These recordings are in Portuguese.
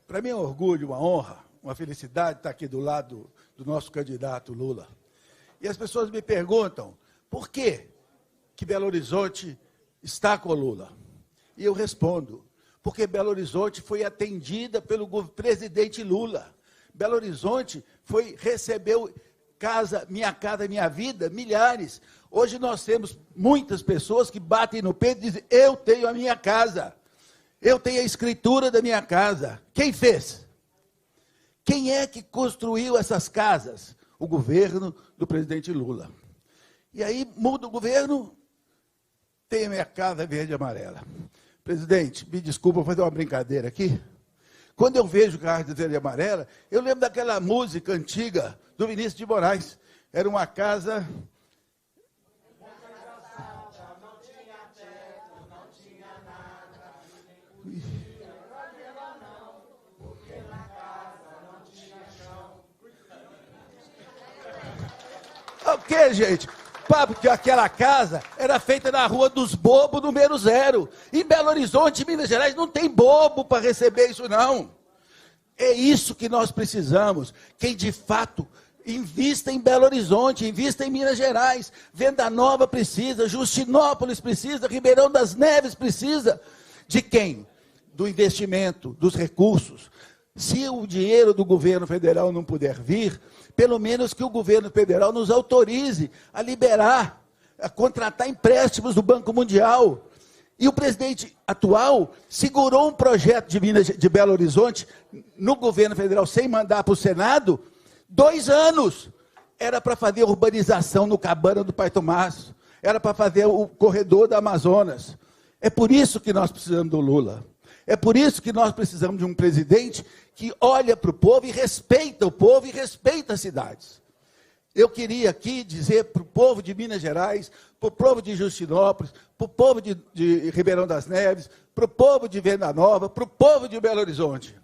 Para mim é um orgulho, uma honra, uma felicidade estar aqui do lado do nosso candidato Lula. E as pessoas me perguntam, por que Belo Horizonte está com Lula? E eu respondo, porque Belo Horizonte foi atendida pelo presidente Lula. Belo Horizonte recebeu Minha Minha Vida, milhares. Hoje nós temos muitas pessoas que batem no peito e dizem, eu tenho a minha casa, eu tenho a escritura da minha casa. Quem fez? Quem é que construiu essas casas? O governo do presidente Lula. E aí muda o governo, tem a minha casa verde e amarela. Presidente, me desculpa, vou fazer uma brincadeira aqui. Quando eu vejo casa verde e amarela, eu lembro daquela música antiga do Vinícius de Moraes. Era uma casa... O que, gente? Porque aquela casa era feita na Rua dos Bobos, número 0. Em Belo Horizonte, Minas Gerais, não tem bobo para receber isso, não. É isso que nós precisamos. Quem, de fato, invista em Belo Horizonte, invista em Minas Gerais. Venda Nova precisa, Justinópolis precisa, Ribeirão das Neves precisa. De quem? Do investimento, dos recursos. Se o dinheiro do governo federal não puder vir, pelo menos que o governo federal nos autorize a liberar, a contratar empréstimos do Banco Mundial. E o presidente atual segurou um projeto de Belo Horizonte no governo federal sem mandar para o Senado 2 anos. Era para fazer urbanização no Cabana do Pai Tomás, era para fazer o corredor da Amazonas. É por isso que nós precisamos do Lula. É por isso que nós precisamos de um presidente que olha para o povo e respeita o povo e respeita as cidades. Eu queria aqui dizer para o povo de Minas Gerais, para o povo de Justinópolis, para o povo de Ribeirão das Neves, para o povo de Venda Nova, para o povo de Belo Horizonte.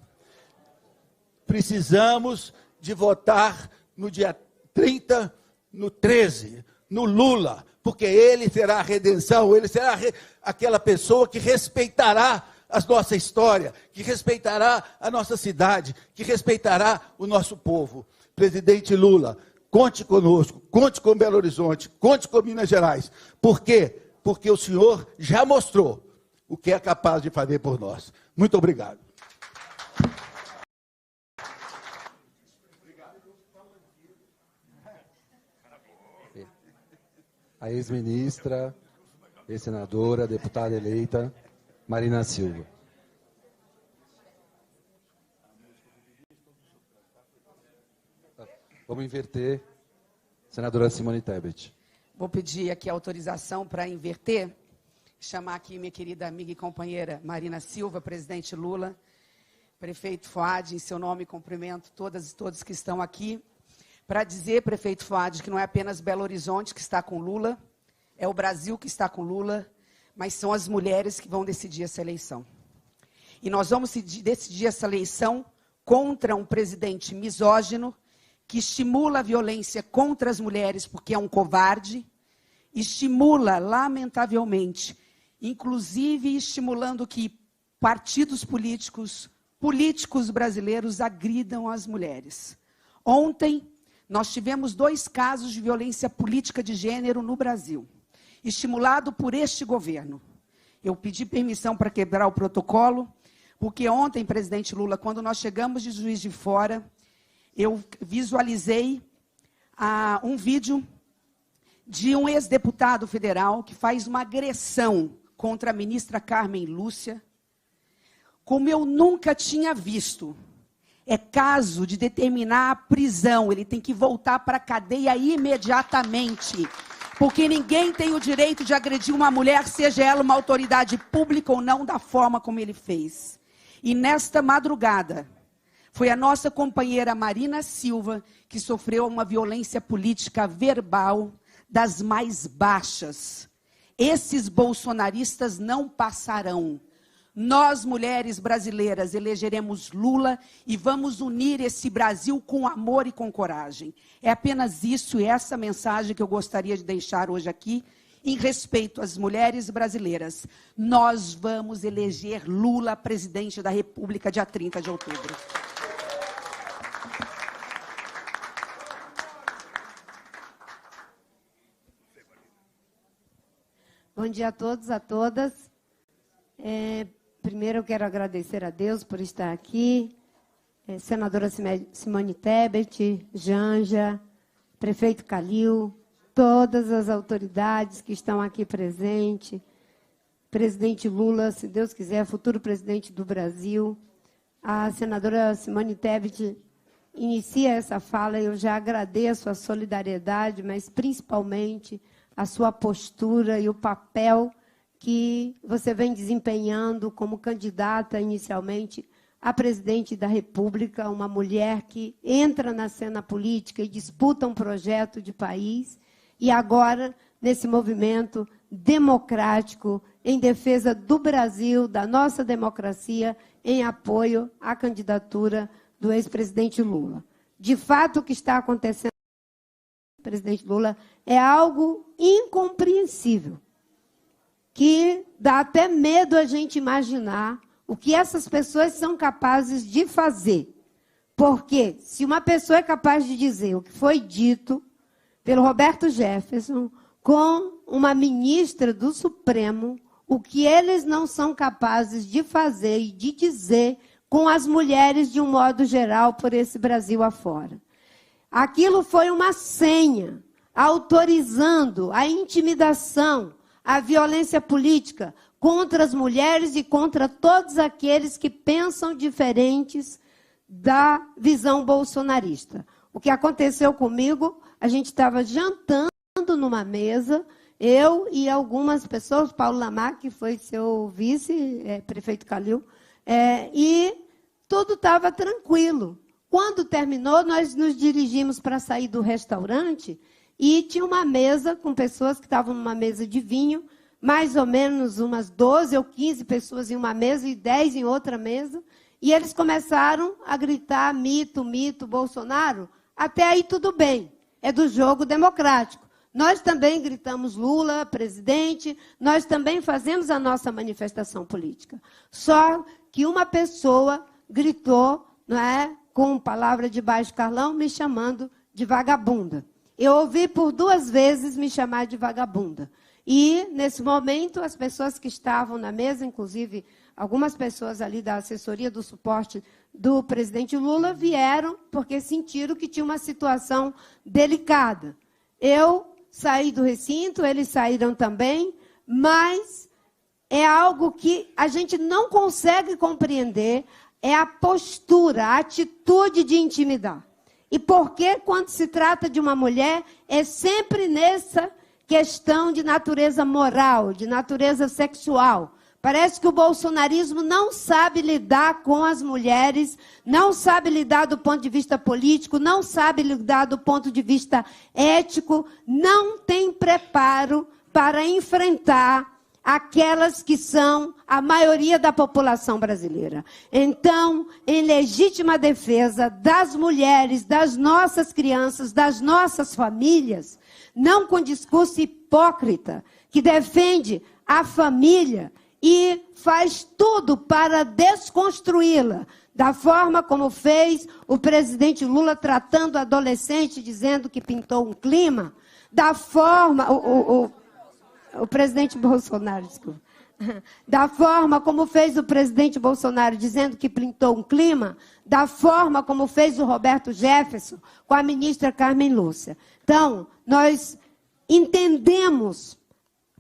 Precisamos de votar no dia 30, no 13, no Lula, porque ele será a redenção, ele será aquela pessoa que respeitará a nossa história, que respeitará a nossa cidade, que respeitará o nosso povo. Presidente Lula, conte conosco, conte com Belo Horizonte, conte com Minas Gerais. Por quê? Porque o senhor já mostrou o que é capaz de fazer por nós. Muito obrigado. A ex-ministra, ex-senadora, deputada eleita, Marina Silva. Vamos inverter. Senadora Simone Tebet. Vou pedir aqui a autorização para inverter, chamar aqui minha querida amiga e companheira Marina Silva, presidente Lula, prefeito Fuad, em seu nome cumprimento todas e todos que estão aqui, para dizer, prefeito Fuad, que não é apenas Belo Horizonte que está com Lula, é o Brasil que está com Lula, mas são as mulheres que vão decidir essa eleição. E nós vamos decidir essa eleição contra um presidente misógino, que estimula a violência contra as mulheres, porque é um covarde, estimula, lamentavelmente, inclusive estimulando que partidos políticos brasileiros agridam as mulheres. Ontem, nós tivemos 2 casos de violência política de gênero no Brasil, estimulado por este governo. Eu pedi permissão para quebrar o protocolo, porque ontem, presidente Lula, quando nós chegamos de Juiz de Fora, eu visualizei um vídeo de um ex-deputado federal que faz uma agressão contra a ministra Carmen Lúcia, como eu nunca tinha visto. É caso de determinar a prisão, ele tem que voltar para a cadeia imediatamente, porque ninguém tem o direito de agredir uma mulher, seja ela uma autoridade pública ou não, da forma como ele fez. E nesta madrugada, foi a nossa companheira Marina Silva que sofreu uma violência política verbal das mais baixas. Esses bolsonaristas não passarão. Nós, mulheres brasileiras, elegeremos Lula e vamos unir esse Brasil com amor e com coragem. É apenas isso e essa mensagem que eu gostaria de deixar hoje aqui em respeito às mulheres brasileiras, nós vamos eleger Lula presidente da República dia 30 de outubro. Bom dia a todos, a todas. Primeiro eu quero agradecer a Deus por estar aqui. Senadora Simone Tebet, Janja, prefeito Calil, todas as autoridades que estão aqui presentes, presidente Lula, se Deus quiser, futuro presidente do Brasil. A senadora Simone Tebet inicia essa fala, eu já agradeço a solidariedade, mas principalmente a sua postura e o papel que você vem desempenhando como candidata inicialmente a presidente da República, uma mulher que entra na cena política e disputa um projeto de país, e agora, nesse movimento democrático, em defesa do Brasil, da nossa democracia, em apoio à candidatura do ex-presidente Lula. De fato, o que está acontecendo com o presidente Lula é algo incompreensível, que dá até medo a gente imaginar o que essas pessoas são capazes de fazer. Porque se uma pessoa é capaz de dizer o que foi dito pelo Roberto Jefferson com uma ministra do Supremo, o que eles não são capazes de fazer e de dizer com as mulheres de um modo geral por esse Brasil afora. Aquilo foi uma senha autorizando a intimidação, a violência política contra as mulheres e contra todos aqueles que pensam diferentes da visão bolsonarista. O que aconteceu comigo, a gente estava jantando numa mesa, eu e algumas pessoas, Paulo Lamar, que foi seu vice, prefeito Calil, e tudo estava tranquilo. Quando terminou, nós nos dirigimos para sair do restaurante e tinha uma mesa com pessoas que estavam numa mesa de vinho, mais ou menos umas 12 ou 15 pessoas em uma mesa e 10 em outra mesa, e eles começaram a gritar mito, mito, Bolsonaro. Até aí tudo bem, é do jogo democrático. Nós também gritamos Lula, presidente, nós também fazemos a nossa manifestação política. Só que uma pessoa gritou, não é, com palavra de baixo calão, me chamando de vagabunda. Eu ouvi por 2 vezes me chamar de vagabunda. E, nesse momento, as pessoas que estavam na mesa, inclusive algumas pessoas ali da assessoria do suporte do presidente Lula, vieram porque sentiram que tinha uma situação delicada. Eu saí do recinto, eles saíram também, mas é algo que a gente não consegue compreender, é a postura, a atitude de intimidar. E por que, quando se trata de uma mulher, é sempre nessa questão de natureza moral, de natureza sexual. Parece que o bolsonarismo não sabe lidar com as mulheres, não sabe lidar do ponto de vista político, não sabe lidar do ponto de vista ético, não tem preparo para enfrentar aquelas que são a maioria da população brasileira. Então, em legítima defesa das mulheres, das nossas crianças, das nossas famílias, não com discurso hipócrita, que defende a família e faz tudo para desconstruí-la, da forma como fez o presidente Lula tratando a adolescente, dizendo que pintou um clima, da forma... O presidente Bolsonaro, desculpa. Da forma como fez o presidente Bolsonaro, dizendo que pintou um clima, da forma como fez o Roberto Jefferson com a ministra Carmen Lúcia. Então, nós entendemos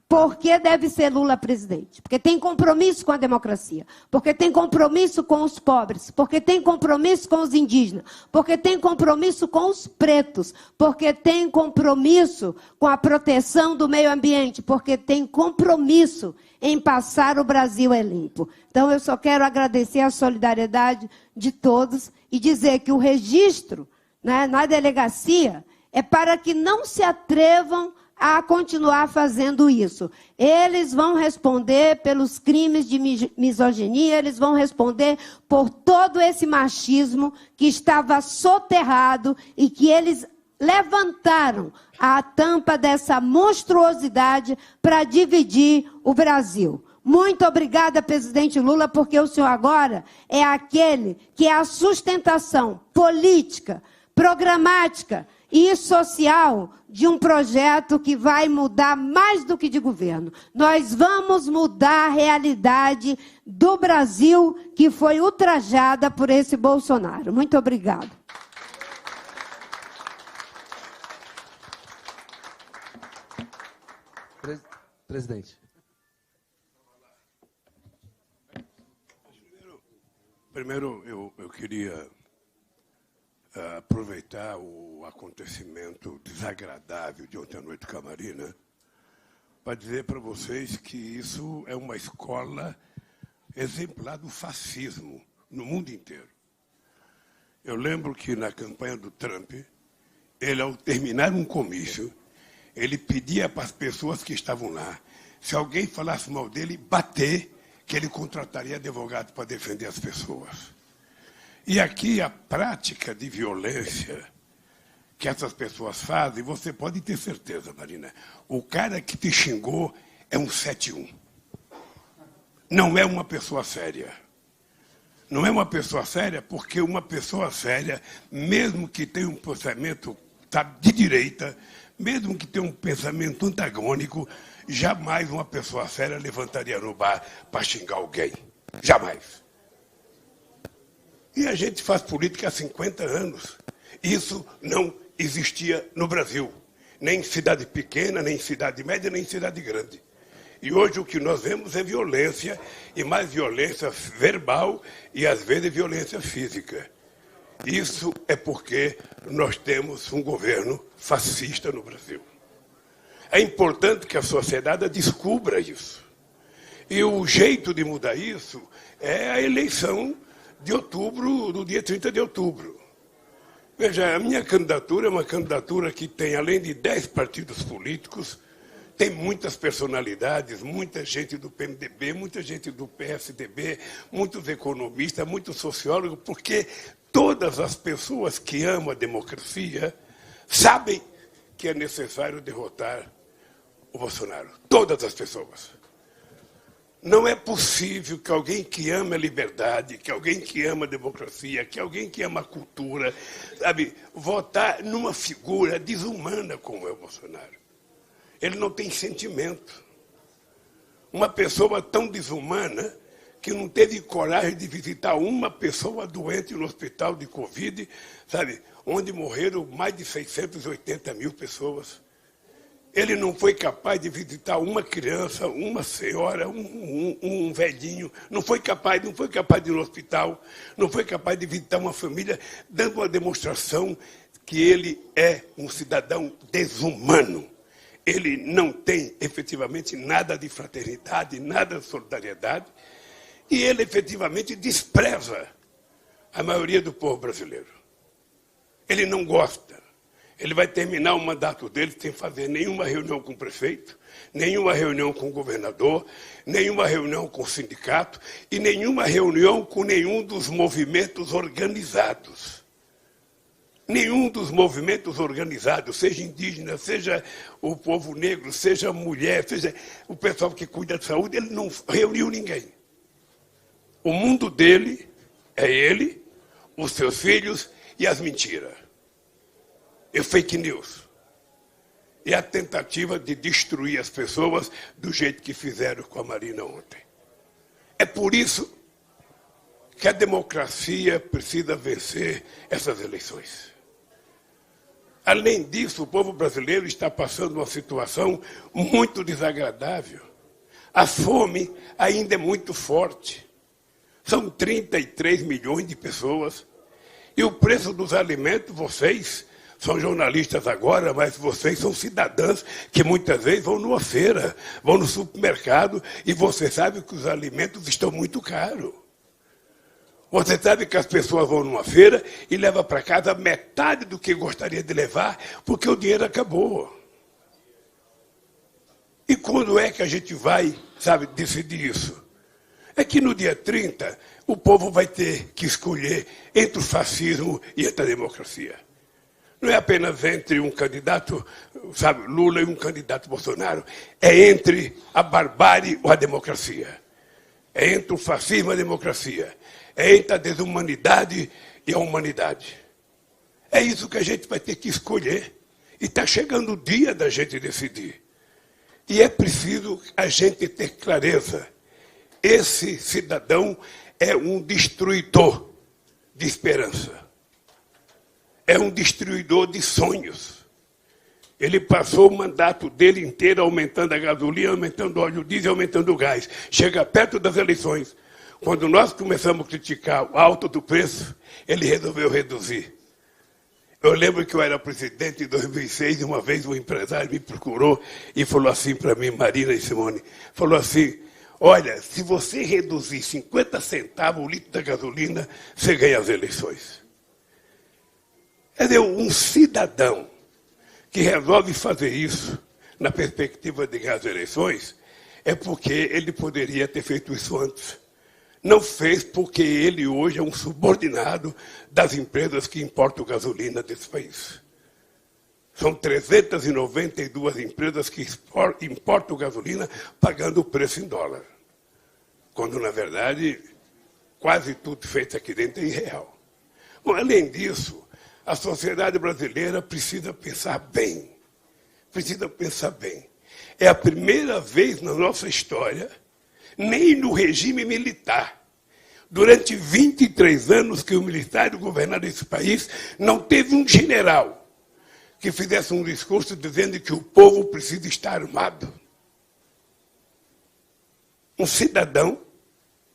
por que deve ser Lula presidente. Porque tem compromisso com a democracia, porque tem compromisso com os pobres, porque tem compromisso com os indígenas, porque tem compromisso com os pretos, porque tem compromisso com a proteção do meio ambiente, porque tem compromisso em passar o Brasil limpo. Então, eu só quero agradecer a solidariedade de todos e dizer que o registro, né, na delegacia é para que não se atrevam a continuar fazendo isso. Eles vão responder pelos crimes de misoginia, eles vão responder por todo esse machismo que estava soterrado e que eles levantaram a tampa dessa monstruosidade para dividir o Brasil. Muito obrigada, presidente Lula, porque o senhor agora é aquele que é a sustentação política, programática e social de um projeto que vai mudar mais do que de governo. Nós vamos mudar a realidade do Brasil que foi ultrajada por esse Bolsonaro. Muito obrigada. Presidente. Primeiro, eu queria aproveitar o acontecimento desagradável de ontem à noite com a Marina para dizer para vocês que isso é uma escola exemplar do fascismo no mundo inteiro. Eu lembro que na campanha do Trump, ele, ao terminar um comício, ele pedia para as pessoas que estavam lá, se alguém falasse mal dele, bater, que ele contrataria advogado para defender as pessoas. E aqui a prática de violência que essas pessoas fazem, você pode ter certeza, Marina, o cara que te xingou é um 7-1. Não é uma pessoa séria. Não é uma pessoa séria porque uma pessoa séria, mesmo que tenha um pensamento de direita, mesmo que tenha um pensamento antagônico, jamais uma pessoa séria levantaria no bar para xingar alguém. Jamais. E a gente faz política há 50 anos. Isso não existia no Brasil. Nem em cidade pequena, nem em cidade média, nem em cidade grande. E hoje o que nós vemos é violência, e mais violência verbal e, às vezes, violência física. Isso é porque nós temos um governo fascista no Brasil. É importante que a sociedade descubra isso. E o jeito de mudar isso é a eleição de outubro, do dia 30 de outubro. Veja, a minha candidatura é uma candidatura que tem, além de 10 partidos políticos, tem muitas personalidades, muita gente do PMDB, muita gente do PSDB, muitos economistas, muitos sociólogos, porque todas as pessoas que amam a democracia sabem que é necessário derrotar o Bolsonaro. Todas as pessoas. Não é possível que alguém que ama a liberdade, que alguém que ama a democracia, que alguém que ama a cultura, sabe, votar numa figura desumana como é o Bolsonaro. Ele não tem sentimento. Uma pessoa tão desumana que não teve coragem de visitar uma pessoa doente no hospital de Covid, sabe, onde morreram mais de 680 mil pessoas. Ele não foi capaz de visitar uma criança, uma senhora, um velhinho. Não foi capaz de ir no hospital, não foi capaz de visitar uma família, dando uma demonstração que ele é um cidadão desumano. Ele não tem, efetivamente, nada de fraternidade, nada de solidariedade, e ele, efetivamente, despreza a maioria do povo brasileiro. Ele não gosta. Ele vai terminar o mandato dele sem fazer nenhuma reunião com o prefeito, nenhuma reunião com o governador, nenhuma reunião com o sindicato e nenhuma reunião com nenhum dos movimentos organizados. Nenhum dos movimentos organizados, seja indígena, seja o povo negro, seja a mulher, seja o pessoal que cuida da saúde, ele não reuniu ninguém. O mundo dele é ele, os seus filhos e as mentiras. E fake news. E a tentativa de destruir as pessoas do jeito que fizeram com a Marina ontem. É por isso que a democracia precisa vencer essas eleições. Além disso, o povo brasileiro está passando uma situação muito desagradável. A fome ainda é muito forte. São 33 milhões de pessoas. E o preço dos alimentos, vocês são jornalistas agora, mas vocês são cidadãos que muitas vezes vão numa feira, vão no supermercado e você sabe que os alimentos estão muito caros. Você sabe que as pessoas vão numa feira e levam para casa metade do que gostaria de levar porque o dinheiro acabou. E quando é que a gente vai, sabe, decidir isso? É que no dia 30 o povo vai ter que escolher entre o fascismo e entre a democracia. não é apenas entre um candidato, sabe, Lula e um candidato Bolsonaro, é entre a barbárie ou a democracia. É entre o fascismo e a democracia. É entre a desumanidade e a humanidade. É isso que a gente vai ter que escolher. E está chegando o dia da gente decidir. E é preciso a gente ter clareza. Esse cidadão é um destruidor de esperança. É um destruidor de sonhos. Ele passou o mandato dele inteiro aumentando a gasolina, aumentando o óleo diesel, aumentando o gás. Chega perto das eleições. Quando nós começamos a criticar o alto do preço, ele resolveu reduzir. Eu lembro que eu era presidente em 2006 e uma vez um empresário me procurou e falou assim para mim, Marina e Simone, falou assim, olha, se você reduzir 50 centavos o litro da gasolina, você ganha as eleições. Quer dizer, um cidadão que resolve fazer isso na perspectiva de ganhar as eleições, é porque ele poderia ter feito isso antes. Não fez porque ele hoje é um subordinado das empresas que importam gasolina desse país. São 392 empresas que importam gasolina pagando o preço em dólar. Quando, na verdade, quase tudo feito aqui dentro é em real. Bom, além disso, a sociedade brasileira precisa pensar bem. Precisa pensar bem. É a primeira vez na nossa história, nem no regime militar, durante 23 anos que o militar governava esse país, não teve um general que fizesse um discurso dizendo que o povo precisa estar armado. Um cidadão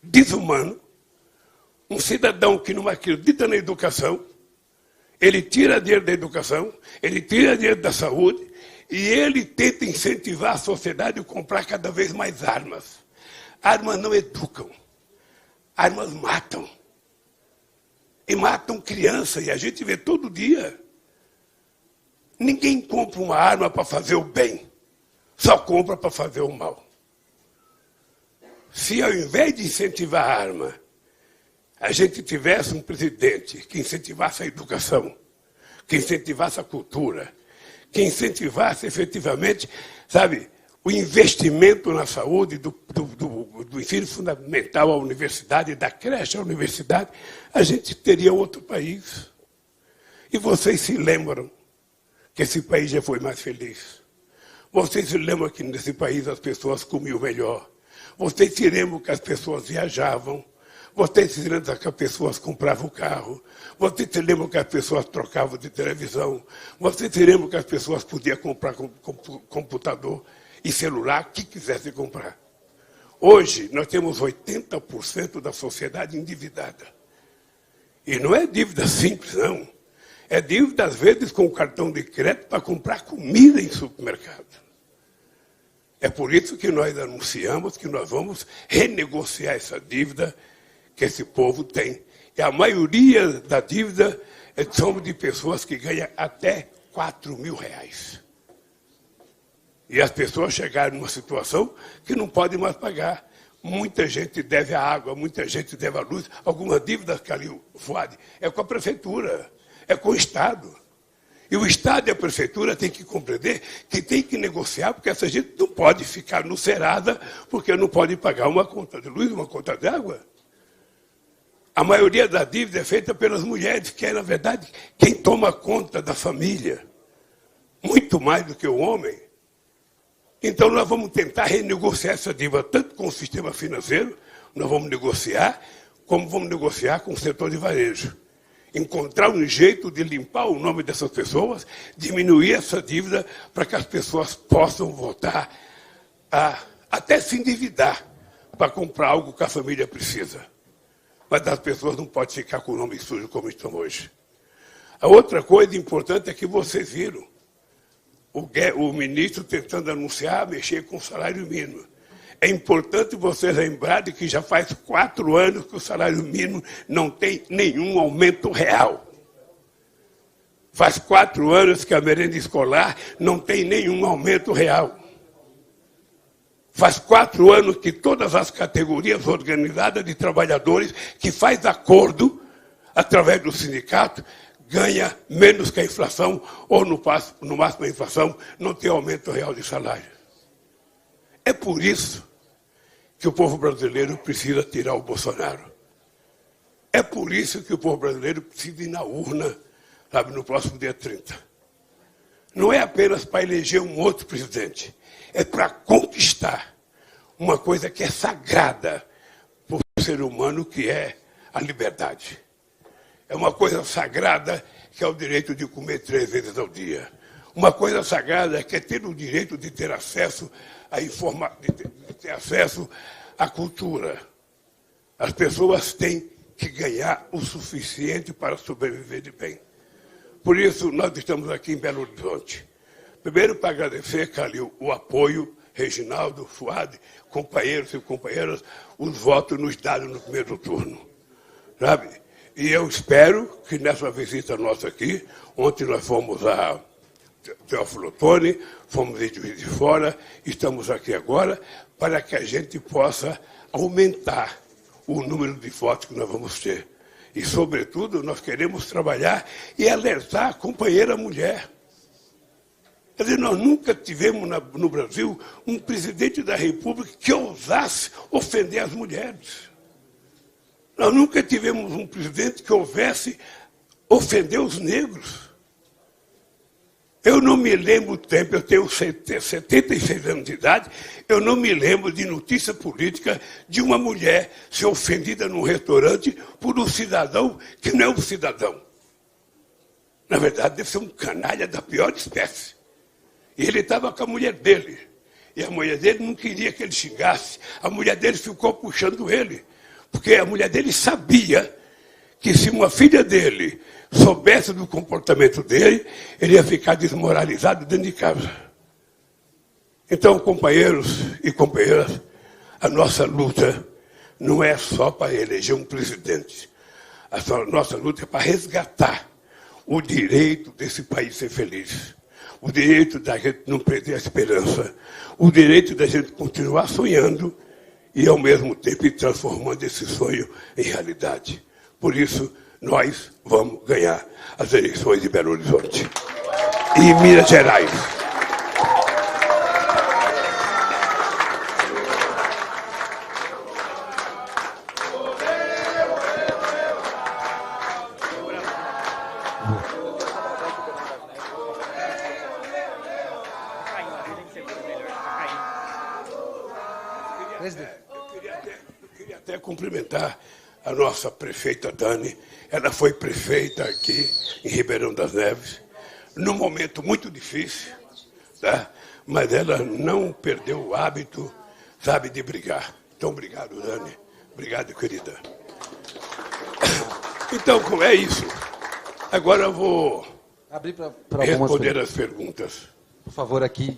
desumano, um cidadão que não acredita na educação, ele tira dinheiro da educação, ele tira dinheiro da saúde, e ele tenta incentivar a sociedade a comprar cada vez mais armas. Armas não educam, armas matam. E matam criança, e a gente vê todo dia. Ninguém compra uma arma para fazer o bem, só compra para fazer o mal. Se ao invés de incentivar a arma, a gente tivesse um presidente que incentivasse a educação, que incentivasse a cultura, que incentivasse efetivamente, sabe, o investimento na saúde, do ensino fundamental à universidade, da creche à universidade, a gente teria outro país. E vocês se lembram que esse país já foi mais feliz. Vocês se lembram que nesse país as pessoas comiam melhor. Vocês se lembram que as pessoas viajavam. Vocês se lembram que as pessoas compravam carro. Vocês se lembram que as pessoas trocavam de televisão. Vocês se lembram que as pessoas podiam comprar computador e celular, o que quisessem comprar. Hoje, nós temos 80% da sociedade endividada. E não é dívida simples, não. É dívida, às vezes, com cartão de crédito para comprar comida em supermercado. É por isso que nós anunciamos que nós vamos renegociar essa dívida que esse povo tem. E a maioria da dívida são de pessoas que ganham até R$4.000. E as pessoas chegaram numa situação que não podem mais pagar. Muita gente deve a água, muita gente deve a luz. Algumas dívidas, Calil Fuad, é com a prefeitura, é com o Estado. E o Estado e a prefeitura têm que compreender que tem que negociar, porque essa gente não pode ficar no Serasa, porque não pode pagar uma conta de luz, uma conta de água. A maioria da dívida é feita pelas mulheres, que é, na verdade, quem toma conta da família. Muito mais do que o homem. Então, nós vamos tentar renegociar essa dívida, tanto com o sistema financeiro, nós vamos negociar, como vamos negociar com o setor de varejo. Encontrar um jeito de limpar o nome dessas pessoas, diminuir essa dívida, para que as pessoas possam voltar a até se endividar para comprar algo que a família precisa. Mas as pessoas não podem ficar com o nome sujo como estão hoje. A outra coisa importante é que vocês viram o ministro tentando anunciar, mexer com o salário mínimo. É importante vocês lembrarem que já faz 4 anos que o salário mínimo não tem nenhum aumento real. Faz 4 anos que a merenda escolar não tem nenhum aumento real. Faz 4 anos que todas as categorias organizadas de trabalhadores que faz acordo, através do sindicato, ganha menos que a inflação, ou no máximo a inflação não tem aumento real de salário. É por isso que o povo brasileiro precisa tirar o Bolsonaro. É por isso que o povo brasileiro precisa ir na urna, sabe, no próximo dia 30. Não é apenas para eleger um outro presidente, é para conquistar uma coisa que é sagrada para o ser humano, que é a liberdade. É uma coisa sagrada que é o direito de comer 3 vezes ao dia. Uma coisa sagrada que é ter o direito de ter acesso à de ter acesso à cultura. As pessoas têm que ganhar o suficiente para sobreviver de bem. Por isso, nós estamos aqui em Belo Horizonte. Primeiro, para agradecer, Calil, o apoio, Reginaldo, Fuad, companheiros e companheiras, os votos nos dados no primeiro turno. Sabe? E eu espero que nessa visita nossa aqui, ontem nós fomos a Teófilo Otoni, fomos de Juiz de Fora, estamos aqui agora, para que a gente possa aumentar o número de votos que nós vamos ter. E, sobretudo, nós queremos trabalhar e alertar a companheira mulher. Quer dizer, nós nunca tivemos no Brasil um presidente da República que ousasse ofender as mulheres. Nós nunca tivemos um presidente que houvesse ofender os negros. Eu não me lembro o tempo, eu tenho 76 anos de idade, eu não me lembro de notícia política de uma mulher ser ofendida num restaurante por um cidadão que não é um cidadão. Na verdade, deve ser um canalha da pior espécie. E ele estava com a mulher dele. E a mulher dele não queria que ele xingasse. A mulher dele ficou puxando ele. Porque a mulher dele sabia que se uma filha dele soubesse do comportamento dele, ele ia ficar desmoralizado dentro de casa. Então, companheiros e companheiras, a nossa luta não é só para eleger um presidente. A nossa luta é para resgatar o direito desse país ser feliz. O direito da gente não perder a esperança. O direito da gente continuar sonhando e, ao mesmo tempo, ir transformando esse sonho em realidade. Por isso, nós vamos ganhar as eleições de Belo Horizonte e em Minas Gerais. Eu queria até cumprimentar a nossa prefeita Dani. Ela foi prefeita aqui em Ribeirão das Neves, num momento muito difícil, tá? Mas ela não perdeu o hábito, sabe, de brigar. Então, obrigado, Dani. Obrigado, querida. Então, como é isso? Agora eu vou Abrir para responder as perguntas. Por favor, aqui,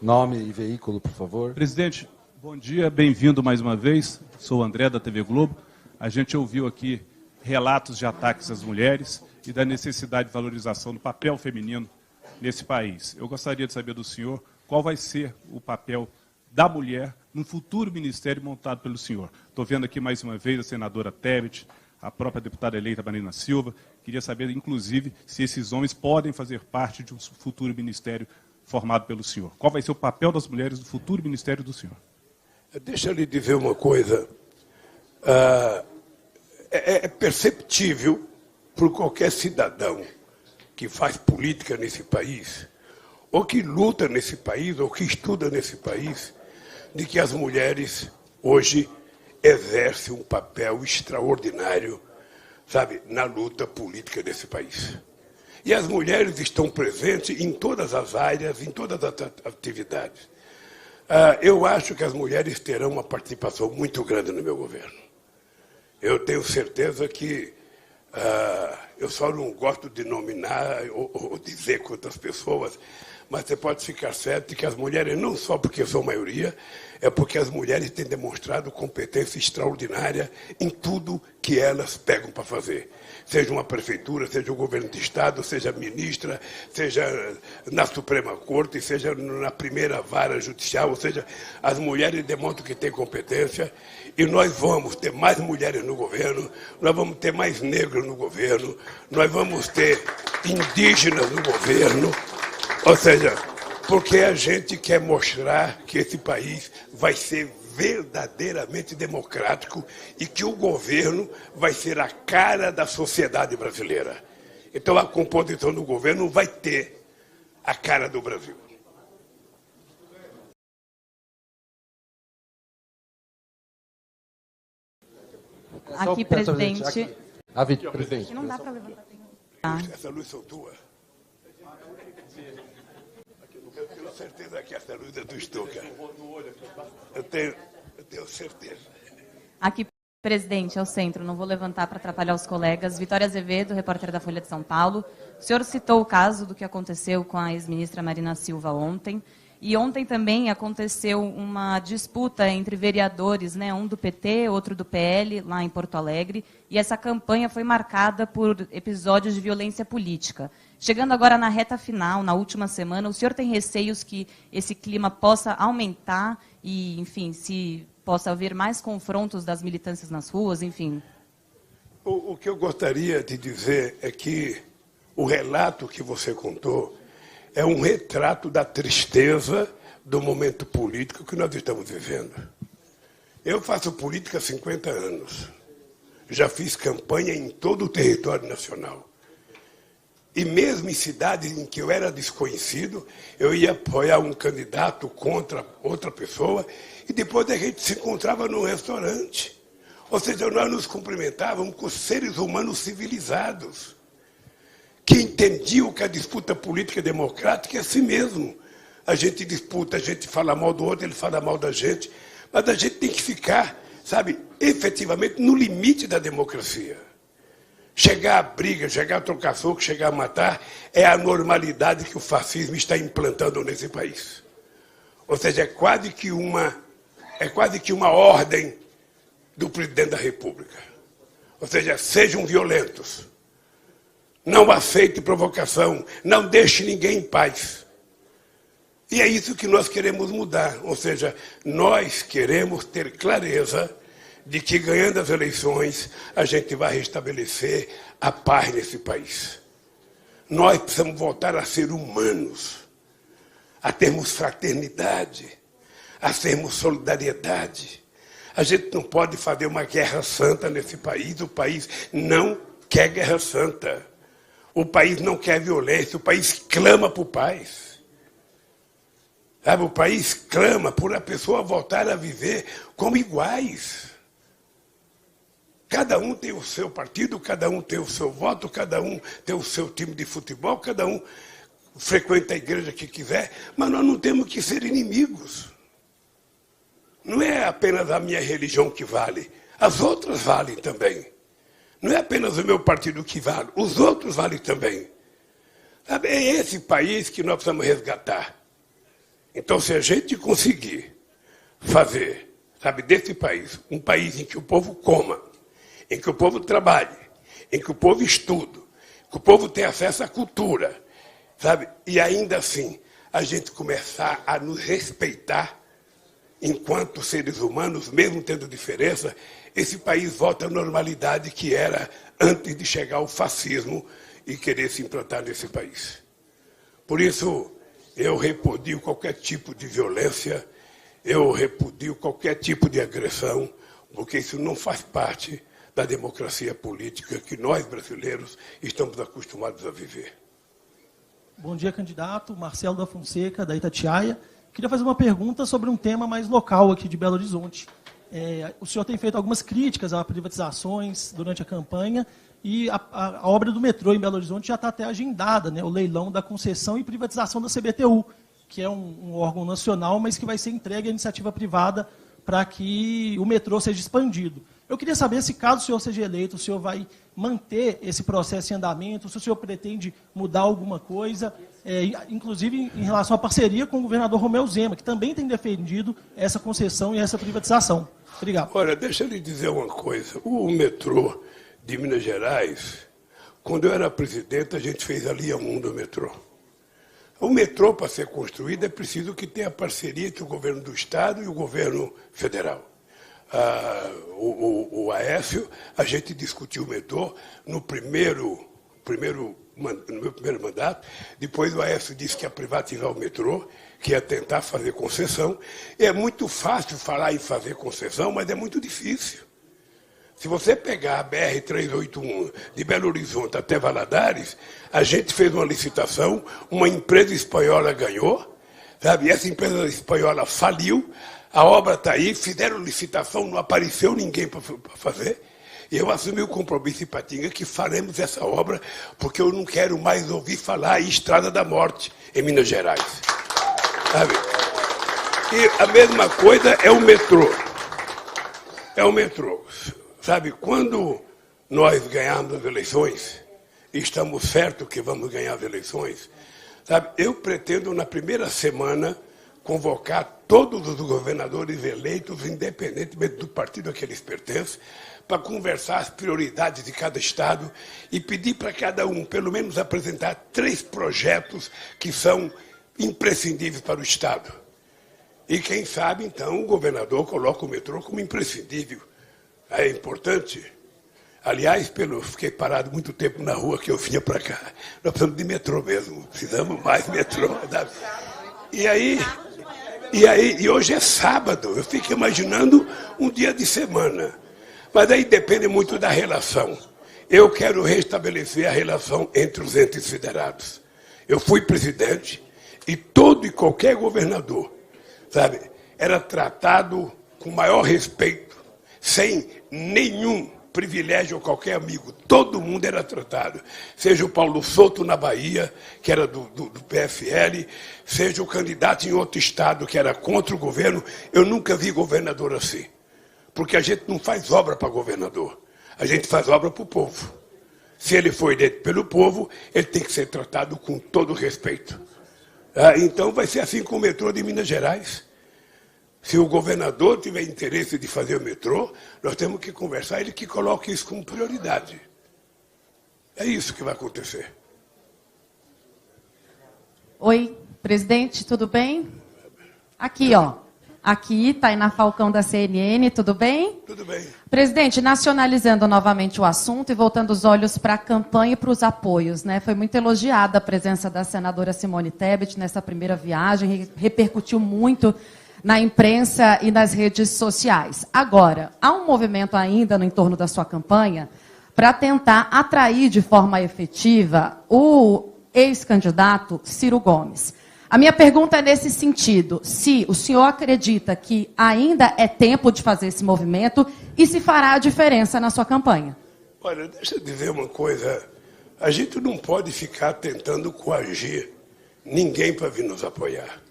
nome e veículo, por favor. Presidente, bom dia, bem-vindo mais uma vez. Sou o André, da TV Globo. A gente ouviu aqui relatos de ataques às mulheres e da necessidade de valorização do papel feminino nesse país. Eu gostaria de saber do senhor qual vai ser o papel da mulher num futuro ministério montado pelo senhor. Estou vendo aqui mais uma vez a senadora Tebet, a própria deputada eleita Marina Silva. Queria saber, inclusive, se esses homens podem fazer parte de um futuro ministério formado pelo senhor. Qual vai ser o papel das mulheres no futuro ministério do senhor? Deixa eu lhe dizer uma coisa. É perceptível por qualquer cidadão que faz política nesse país, ou que luta nesse país, ou que estuda nesse país, de que as mulheres hoje exercem um papel extraordinário, sabe, na luta política desse país. E as mulheres estão presentes em todas as áreas, em todas as atividades. Eu acho que as mulheres terão uma participação muito grande no meu governo. Eu tenho certeza que eu só não gosto de nominar ou dizer quantas pessoas, mas você pode ficar certo de que as mulheres, não só porque são maioria, é porque as mulheres têm demonstrado competência extraordinária em tudo que elas pegam para fazer. Seja uma prefeitura, seja o governo de Estado, seja ministra, seja na Suprema Corte, seja na primeira vara judicial, ou seja, as mulheres demonstram que têm competência e nós vamos ter mais mulheres no governo, nós vamos ter mais negros no governo, nós vamos ter indígenas no governo, ou seja, porque a gente quer mostrar que esse país vai ser verdadeiramente democrático e que o governo vai ser a cara da sociedade brasileira. Então, a composição do governo vai ter a cara do Brasil. Aqui, presidente. Presidente. Não dá para levantar. Essa luz são tua? Eu tenho certeza que essa luz é do Stuka. Eu tenho certeza. Aqui, presidente, ao centro. Não vou levantar para atrapalhar os colegas. Vitória Azevedo, repórter da Folha de São Paulo. O senhor citou o caso do que aconteceu com a ex-ministra Marina Silva ontem. E ontem também aconteceu uma disputa entre vereadores, né, um do PT, outro do PL, lá em Porto Alegre, e essa campanha foi marcada por episódios de violência política. Chegando agora na reta final, na última semana, o senhor tem receios que esse clima possa aumentar e, enfim, se possa haver mais confrontos das militâncias nas ruas, enfim? O que eu gostaria de dizer é que o relato que você contou é um retrato da tristeza do momento político que nós estamos vivendo. Eu faço política há 50 anos. Já fiz campanha em todo o território nacional. E mesmo em cidades em que eu era desconhecido, eu ia apoiar um candidato contra outra pessoa e depois a gente se encontrava num restaurante. Ou seja, nós nos cumprimentávamos com seres humanos civilizados, que entendiam que a disputa política democrática é assim mesmo. A gente disputa, a gente fala mal do outro, ele fala mal da gente, mas a gente tem que ficar, sabe, efetivamente no limite da democracia. Chegar à briga, chegar a trocar soco, chegar a matar, é a normalidade que o fascismo está implantando nesse país. Ou seja, é quase que uma ordem do presidente da República. Ou seja, sejam violentos. Não aceite provocação, não deixe ninguém em paz. E é isso que nós queremos mudar. Ou seja, nós queremos ter clareza de que, ganhando as eleições, a gente vai restabelecer a paz nesse país. Nós precisamos voltar a ser humanos, a termos fraternidade, a termos solidariedade. A gente não pode fazer uma guerra santa nesse país. O país não quer guerra santa. O país não quer violência, o país clama por paz. Sabe, o país clama por a pessoa voltar a viver como iguais. Cada um tem o seu partido, cada um tem o seu voto, cada um tem o seu time de futebol, cada um frequenta a igreja que quiser, mas nós não temos que ser inimigos. Não é apenas a minha religião que vale, as outras valem também. Não é apenas o meu partido que vale, os outros valem também. Sabe, é esse país que nós precisamos resgatar. Então, se a gente conseguir fazer, sabe, desse país, um país em que o povo coma, em que o povo trabalhe, em que o povo estude, que o povo tenha acesso à cultura, sabe, e ainda assim a gente começar a nos respeitar enquanto seres humanos, mesmo tendo diferença, esse país volta à normalidade que era antes de chegar o fascismo e querer se implantar nesse país. Por isso, eu repudio qualquer tipo de violência, eu repudio qualquer tipo de agressão, porque isso não faz parte da democracia política que nós, brasileiros, estamos acostumados a viver. Bom dia, candidato. Marcelo da Fonseca, da Itatiaia. Queria fazer uma pergunta sobre um tema mais local aqui de Belo Horizonte. O senhor tem feito algumas críticas a privatizações durante a campanha e a obra do metrô em Belo Horizonte já está até agendada, né, o leilão da concessão e privatização da CBTU, que é um órgão nacional, mas que vai ser entregue à iniciativa privada para que o metrô seja expandido. Eu queria saber se, caso o senhor seja eleito, o senhor vai manter esse processo em andamento, se o senhor pretende mudar alguma coisa, inclusive em relação à parceria com o governador Romeu Zema, que também tem defendido essa concessão e essa privatização. Obrigado. Olha, deixa eu lhe dizer uma coisa. O metrô de Minas Gerais, quando eu era presidente, a gente fez a linha 1 do metrô. O metrô, para ser construído, é preciso que tenha parceria entre o governo do Estado e o governo federal. O Aécio, a gente discutiu o metrô no meu primeiro mandato. Depois o Aécio disse que ia privatizar o metrô, que ia tentar fazer concessão. É muito fácil falar em fazer concessão, mas é muito difícil. Se você pegar a BR-381 de Belo Horizonte até Valadares, a gente fez uma licitação, uma empresa espanhola ganhou, sabe? Essa empresa espanhola faliu, a obra está aí, fizeram licitação, não apareceu ninguém para fazer. E eu assumi o compromisso em Patinga que faremos essa obra, porque eu não quero mais ouvir falar em Estrada da Morte, em Minas Gerais. Sabe? E a mesma coisa é o metrô. É o metrô. Sabe, quando nós ganharmos as eleições, e estamos certos que vamos ganhar as eleições, sabe, eu pretendo, na primeira semana, convocar todos os governadores eleitos, independentemente do partido a que eles pertencem, para conversar as prioridades de cada estado e pedir para cada um, pelo menos, apresentar 3 projetos que são imprescindíveis para o estado. E quem sabe, então, o governador coloca o metrô como imprescindível. É importante. Aliás, fiquei parado muito tempo na rua que eu vinha para cá. Nós precisamos de metrô mesmo, precisamos mais metrô. E hoje é sábado, eu fico imaginando um dia de semana. Mas aí depende muito da relação. Eu quero restabelecer a relação entre os entes federados. Eu fui presidente e todo e qualquer governador, sabe, era tratado com maior respeito, sem nenhum privilégio ou qualquer amigo. Todo mundo era tratado. Seja o Paulo Souto na Bahia, que era do PFL, seja o candidato em outro estado que era contra o governo. Eu nunca vi governador assim. Porque a gente não faz obra para governador. A gente faz obra para o povo. Se ele for eleito pelo povo, ele tem que ser tratado com todo respeito. Então vai ser assim com o metrô de Minas Gerais. Se o governador tiver interesse de fazer o metrô, nós temos que conversar, ele que coloque isso como prioridade. É isso que vai acontecer. Oi, presidente, tudo bem? Aqui, ó. Aqui, Tainá Falcão da CNN, tudo bem? Tudo bem. Presidente, nacionalizando novamente o assunto e voltando os olhos para a campanha e para os apoios, né? Foi muito elogiada a presença da senadora Simone Tebet nessa primeira viagem, repercutiu muito na imprensa e nas redes sociais. Agora, há um movimento ainda no entorno da sua campanha para tentar atrair de forma efetiva o ex-candidato Ciro Gomes. A minha pergunta é nesse sentido, se o senhor acredita que ainda é tempo de fazer esse movimento e se fará a diferença na sua campanha. Olha, deixa eu dizer uma coisa. A gente não pode ficar tentando coagir ninguém para vir nos apoiar.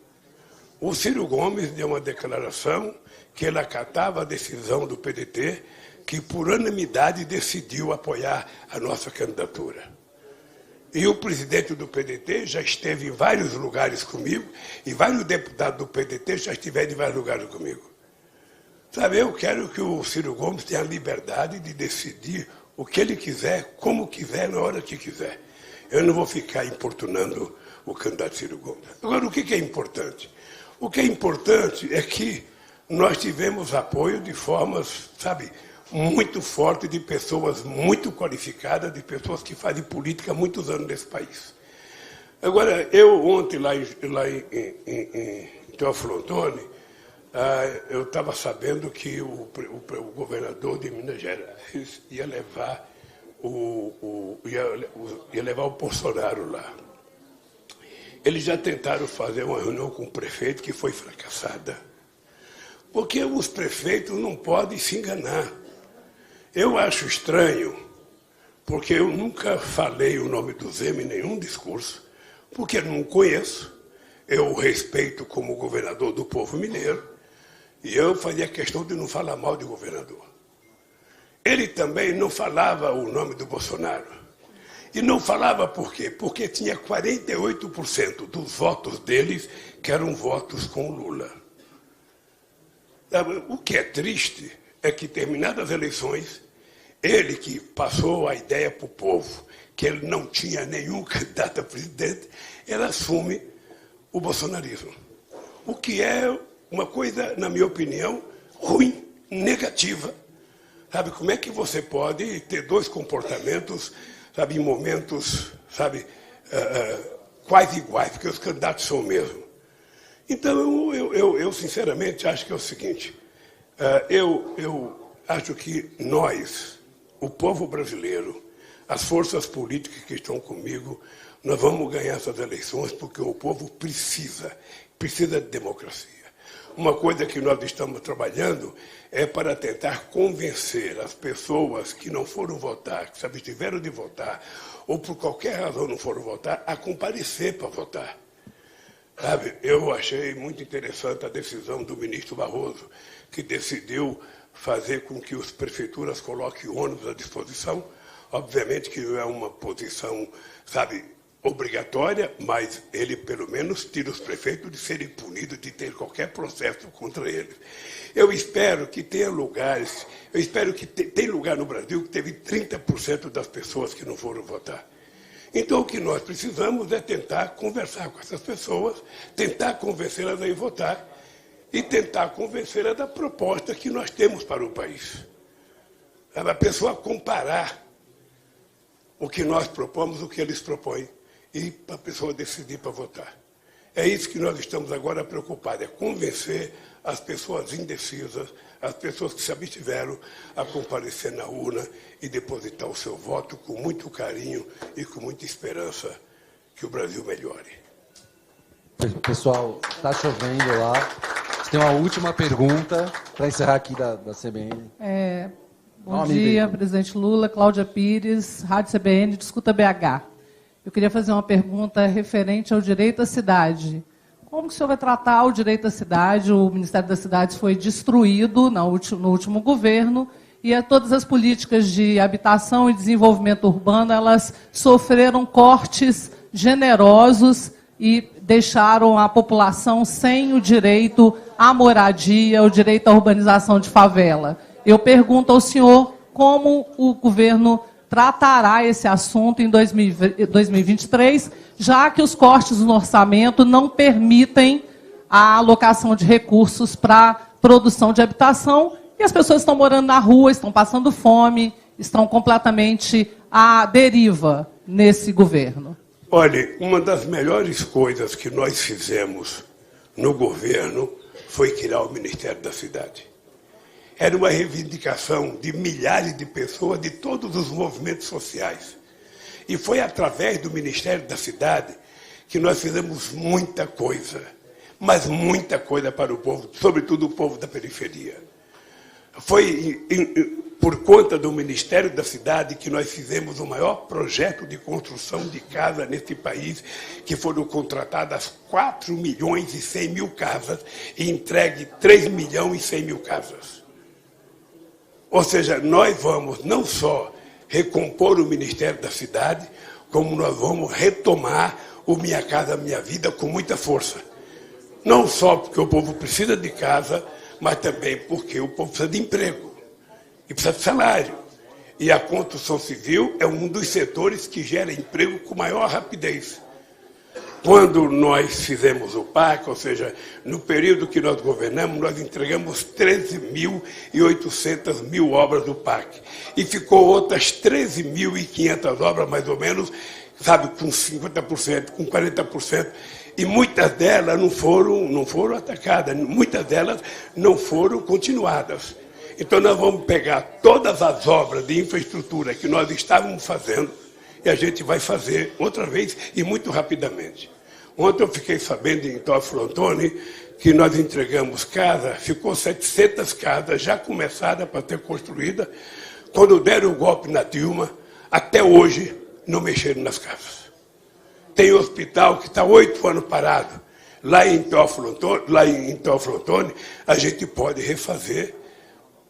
O Ciro Gomes deu uma declaração que ele acatava a decisão do PDT, que por unanimidade decidiu apoiar a nossa candidatura. E o presidente do PDT já esteve em vários lugares comigo, e vários deputados do PDT já estiveram em vários lugares comigo. Sabe, eu quero que o Ciro Gomes tenha a liberdade de decidir o que ele quiser, como quiser, na hora que quiser. Eu não vou ficar importunando o candidato Ciro Gomes. Agora, o que é importante? O que é importante é que nós tivemos apoio de formas, sabe, muito forte, de pessoas muito qualificadas, de pessoas que fazem política há muitos anos nesse país. Agora, eu ontem, lá em Teófilo Otoni, eu estava sabendo que o governador de Minas Gerais ia levar o Bolsonaro lá. Eles já tentaram fazer uma reunião com o prefeito que foi fracassada. Porque os prefeitos não podem se enganar. Eu acho estranho, porque eu nunca falei o nome do Zema em nenhum discurso, porque não conheço, eu o respeito como governador do povo mineiro, e eu fazia questão de não falar mal de governador. ele também não falava o nome do Bolsonaro. E não falava por quê? Porque tinha 48% dos votos deles que eram votos com Lula. O que é triste é que, terminadas as eleições, ele que passou a ideia para o povo que ele não tinha nenhum candidato a presidente, ele assume o bolsonarismo. O que é uma coisa, na minha opinião, ruim, negativa. Sabe, como é que você pode ter dois comportamentos, sabe, em momentos, sabe, quase iguais, porque os candidatos são o mesmo. Então, eu sinceramente acho que é o seguinte, eu acho que nós, o povo brasileiro, as forças políticas que estão comigo, nós vamos ganhar essas eleições porque o povo precisa de democracia. Uma coisa que nós estamos trabalhando é para tentar convencer as pessoas que não foram votar, que se abstiveram de votar, ou por qualquer razão não foram votar, a comparecer para votar. Sabe, eu achei muito interessante a decisão do ministro Barroso, que decidiu fazer com que as prefeituras coloquem ônibus à disposição. Obviamente que não é uma posição, sabe, obrigatória, mas ele, pelo menos, tira os prefeitos de serem punidos, de ter qualquer processo contra eles. Eu espero que tenha lugares, tem lugar no Brasil que teve 30% das pessoas que não foram votar. Então, o que nós precisamos é tentar conversar com essas pessoas, tentar convencê-las a ir votar e tentar convencê-las da proposta que nós temos para o país. A pessoa comparar o que nós propomos, o que eles propõem, e a pessoa decidir para votar. É isso que nós estamos agora preocupados, é convencer as pessoas indecisas, as pessoas que se abstiveram a comparecer na urna e depositar o seu voto com muito carinho e com muita esperança que o Brasil melhore. Pessoal, está chovendo lá. Tem uma última pergunta para encerrar aqui da CBN. Bom dia, presidente Lula, Cláudia Pires, Rádio CBN, Discuta BH. Eu queria fazer uma pergunta referente ao direito à cidade. Como que o senhor vai tratar o direito à cidade? O Ministério das Cidades foi destruído no último governo e todas as políticas de habitação e desenvolvimento urbano, elas sofreram cortes generosos e deixaram a população sem o direito à moradia, o direito à urbanização de favela. Eu pergunto ao senhor como o governo tratará esse assunto em 2023, já que os cortes no orçamento não permitem a alocação de recursos para produção de habitação e as pessoas estão morando na rua, estão passando fome, estão completamente à deriva nesse governo. Olha, uma das melhores coisas que nós fizemos no governo foi criar o Ministério da Cidade. Era uma reivindicação de milhares de pessoas de todos os movimentos sociais. E foi através do Ministério da Cidade que nós fizemos muita coisa, mas muita coisa para o povo, sobretudo o povo da periferia. Foi por conta do Ministério da Cidade que nós fizemos o maior projeto de construção de casa nesse país, que foram contratadas 4 milhões e 100 mil casas e entregue 3 milhões e 100 mil casas. Ou seja, nós vamos não só recompor o Ministério da Cidade, como nós vamos retomar o Minha Casa Minha Vida com muita força. Não só porque o povo precisa de casa, mas também porque o povo precisa de emprego e precisa de salário. E a construção civil é um dos setores que gera emprego com maior rapidez. Quando nós fizemos o PAC, ou seja, no período que nós governamos, nós entregamos 13.800 mil obras do PAC. E ficou outras 13.500 obras, mais ou menos, sabe, com 50%, com 40%. E muitas delas não foram atacadas, muitas delas não foram continuadas. Então nós vamos pegar todas as obras de infraestrutura que nós estávamos fazendo, e a gente vai fazer outra vez e muito rapidamente. Ontem eu fiquei sabendo em Teófilo Otoni que nós entregamos casa, ficou 700 casas já começadas para ser construídas. Quando deram o golpe na Dilma, até hoje não mexeram nas casas. Tem hospital que está 8 anos parado. Lá em Teófilo Otoni, a gente pode refazer,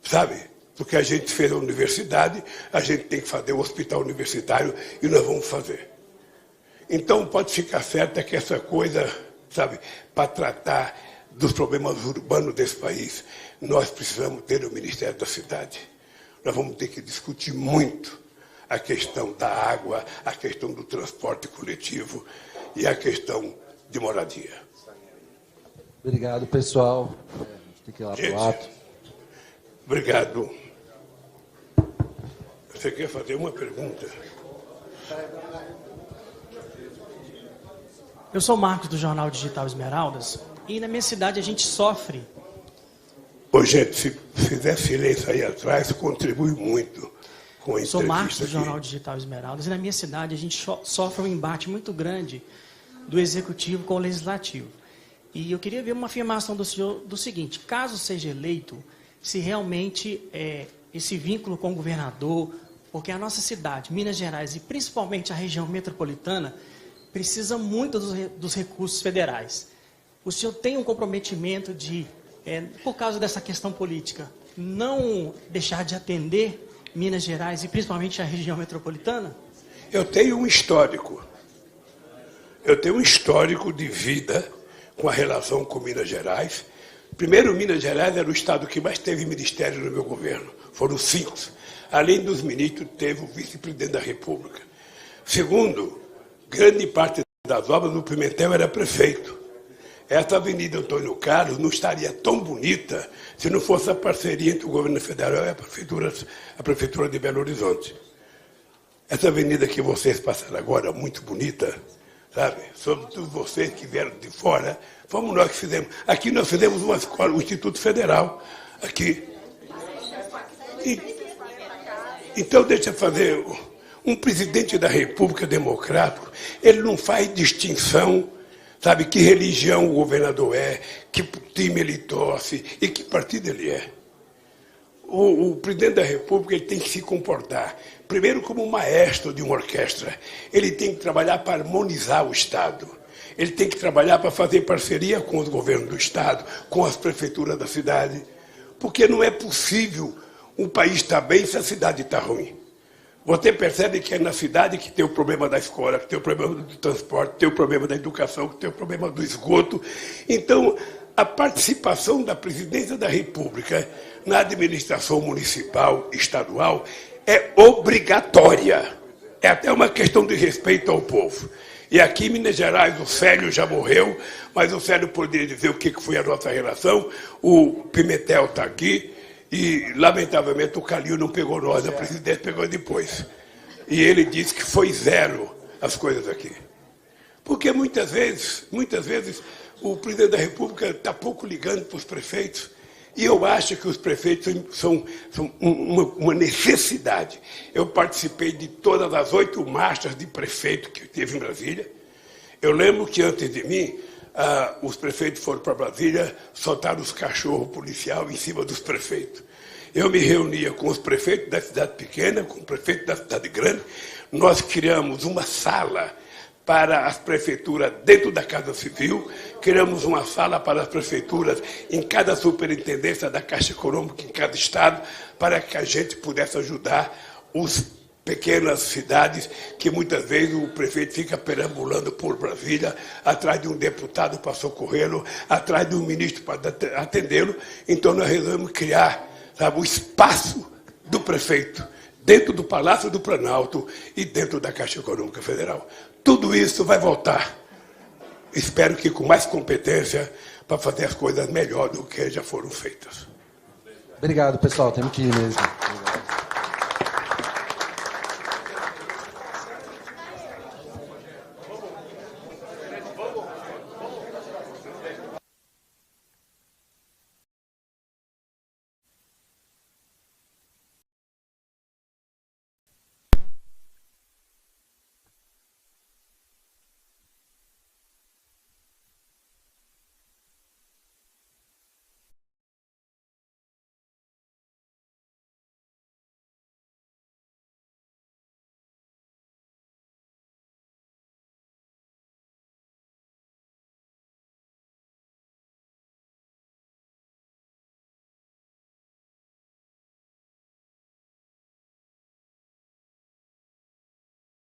sabe, Porque a gente fez a universidade, a gente tem que fazer o hospital universitário e nós vamos fazer. Então, pode ficar certa que essa coisa, sabe, para tratar dos problemas urbanos desse país, nós precisamos ter o Ministério da Cidade. Nós vamos ter que discutir muito a questão da água, a questão do transporte coletivo e a questão de moradia. Obrigado, pessoal. A gente tem que ir lá para o ato. Obrigado. Você quer fazer uma pergunta? Eu sou o Marcos do Jornal Digital Esmeraldas e na minha cidade a gente sofre. Ô, gente, se fizer silêncio aí atrás, contribui muito com a entrevista. Sou Marcos do aqui. Jornal Digital Esmeraldas e na minha cidade a gente sofre um embate muito grande do Executivo com o Legislativo. E eu queria ver uma afirmação do senhor do seguinte: caso seja eleito, se realmente esse vínculo com o governador, porque a nossa cidade, Minas Gerais e principalmente a região metropolitana, precisa muito dos recursos federais. O senhor tem um comprometimento de, por causa dessa questão política, não deixar de atender Minas Gerais e principalmente a região metropolitana? Eu tenho um histórico. Eu tenho um histórico de vida com a relação com Minas Gerais. Primeiro, Minas Gerais era o estado que mais teve ministério no meu governo. Foram 5. Além dos ministros, teve o vice-presidente da República. Segundo, grande parte das obras do Pimentel era prefeito. Essa Avenida Antônio Carlos não estaria tão bonita se não fosse a parceria entre o governo federal e a prefeitura de Belo Horizonte. Essa avenida que vocês passaram agora, muito bonita, sabe? Sobretudo vocês que vieram de fora, fomos nós que fizemos. Aqui nós fizemos uma escola, o Instituto Federal, aqui. Então, deixa eu fazer. Um presidente da República democrático, ele não faz distinção, sabe, que religião o governador é, que time ele torce e que partido ele é. O presidente da República ele tem que se comportar, primeiro, como um maestro de uma orquestra. Ele tem que trabalhar para harmonizar o Estado. Ele tem que trabalhar para fazer parceria com os governos do Estado, com as prefeituras da cidade. Porque não é possível um país estar bem se a cidade está ruim. Você percebe que é na cidade que tem o problema da escola, que tem o problema do transporte, que tem o problema da educação, que tem o problema do esgoto. Então, a participação da Presidência da República na administração municipal, estadual, é obrigatória. É até uma questão de respeito ao povo. E aqui em Minas Gerais o Célio já morreu, mas o Célio poderia dizer o que foi a nossa relação. O Pimentel está aqui. E, lamentavelmente, o Calil não pegou nós, a presidência pegou depois. E ele disse que foi 0 as coisas aqui. Porque muitas vezes, o presidente da República está pouco ligando para os prefeitos. E eu acho que os prefeitos são uma necessidade. Eu participei de todas as 8 marchas de prefeito que teve em Brasília. Eu lembro que, antes de mim, os prefeitos foram para Brasília, soltaram os cachorros policiais em cima dos prefeitos. Eu me reunia com os prefeitos da cidade pequena, com o prefeito da cidade grande. Nós criamos uma sala para as prefeituras dentro da Casa Civil, criamos uma sala para as prefeituras em cada superintendência da Caixa Econômica, em cada estado, para que a gente pudesse ajudar os pequenas cidades, que muitas vezes o prefeito fica perambulando por Brasília, atrás de um deputado para socorrê-lo, atrás de um ministro para atendê-lo. Então nós resolvemos criar, sabe, o espaço do prefeito, dentro do Palácio do Planalto e dentro da Caixa Econômica Federal. Tudo isso vai voltar. Espero que com mais competência para fazer as coisas melhor do que já foram feitas. Obrigado, pessoal. Temos que ir mesmo. Obrigado.